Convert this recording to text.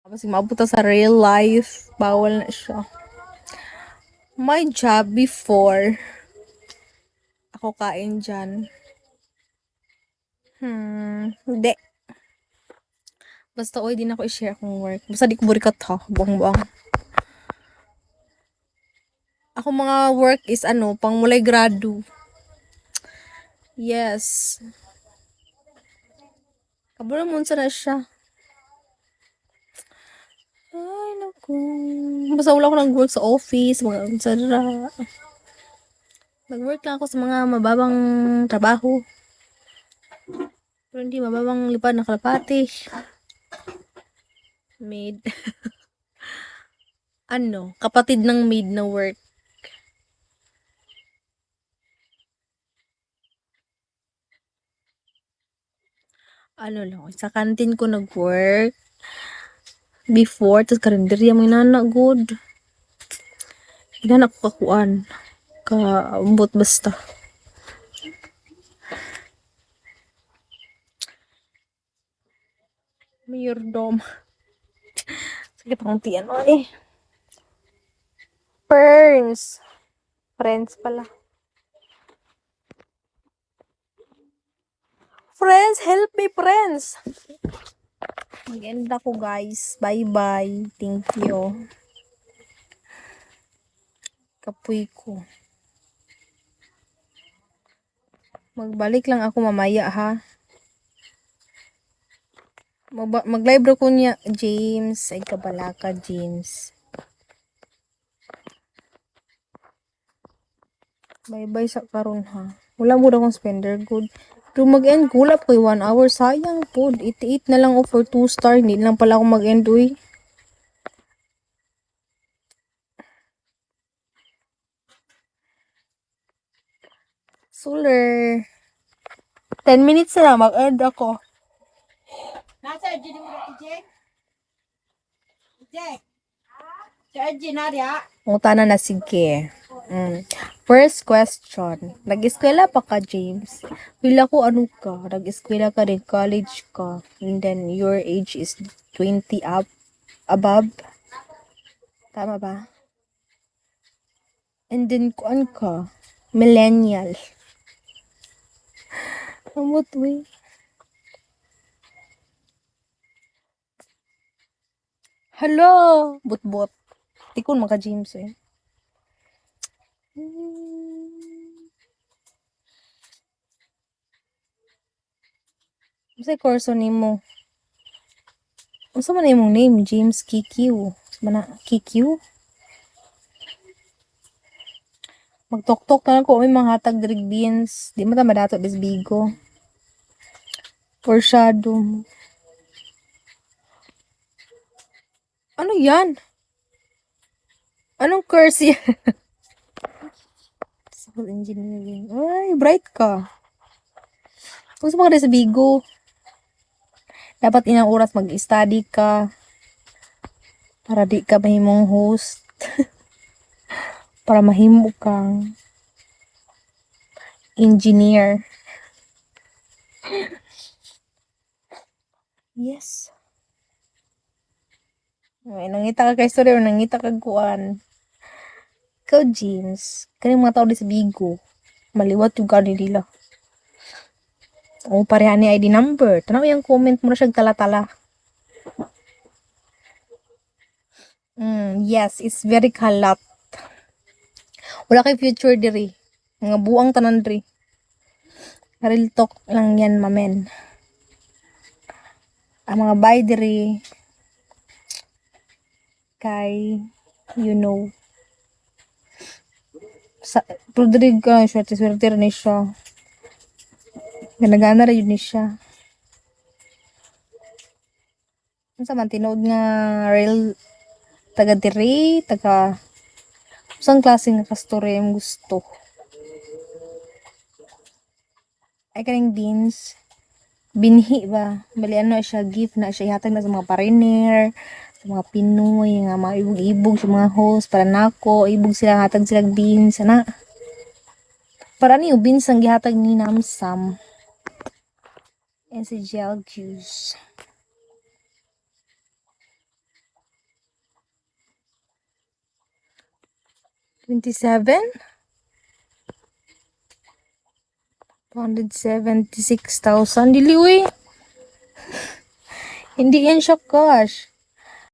Tapos mabuta sa real life, bawal na siya. My job before, ako kain dyan. Hindi. Basta oy, di na ko i-share akong work. Basta di ko burikat ha, buang-buang. Ako mga work is pang mulay gradu. Yes. Kabura mo na siya. Ay, naku. Basta wala ko nag-work sa office, mga unsara. Nag-work lang ako sa mga mababang trabaho. Pero hindi mababang lipad na kalapati. Maid. Kapatid ng maid na work. Lang, sa kantin ko nag-work. Before, tapos karinderya mo inana good. Inana ko kakuan. Kaambot basta. Mayordom. Sige, pangtiyan mo eh. Ferns. Friends pala. Friends, help me, friends. Mag-end ako, guys. Bye-bye. Thank you. Kapoy ko. Magbalik lang ako mamaya, ha? Mag-live ko niya, James. Ay, kabalaka, James. Bye-bye sa karon ha. Wala mo akong spender good. Pero mag-end gulap ko 1 hour. Sayang po. 88 na lang o for 2 star. Hindi lang pala ako mag-end uy. Solar. 10 minutes na lang. Mag-end ako. Nasa Arjun mo na Jack? Jack? Sa Arjun na rin Mutana na sige. First question. Nag-eskwela pa ka, James? Pila ko ano ka? Nag-eskwela ka din, college ka. And then your age is 20 up, above. Tama ba? And then kuan ka? Millennial. Amot we. Hello! Bot-bot. Tikon maka James eh. Masay kurso nimo. Unsa man imong name? James KQ. Mana KQ? Magtok-tok na ko may mga hatag dirig beans. Di mo ta madato bis bigo. Foreshadow. Ano yan? Anong curse yan? Civil engineering. Ay, bright ka. Kung sa mga sa bigo, dapat inang oras mag-study ka para di ka mahimong host. Para mahimo kang engineer. Yes. Ay, nangita ka kay story o nangita ka kuan. Ikaw, James. Kani mga tao di sa bigo. Maliwat yung gani nila. O, pareha ni ID number. Tanaw yung comment mo na siya tala-tala. Yes, it's very kalat. Wala kay future diri. Mga buang tanan diri. Real talk lang yan, mamen. Ang mga bay diri kay pero diri ka swerte ni siya. Ganagana ra yun ni siya. Unsa man tinuod nga real taga diri, taga usang klase nga kastorya yung gusto. Ay kaning beans, binhi ba? Bali siya, gift na siya ihatag na sa mga pariner, sa mga Pinoy, nga mga ibog-ibog sa mga host, para nako, ibog sila, hatag sila beans, ana. Para niyo, beans ang gihatag ni Namsam. And si gel juice. 27? 276,000. Dili, uy. Hindi yan siya cash.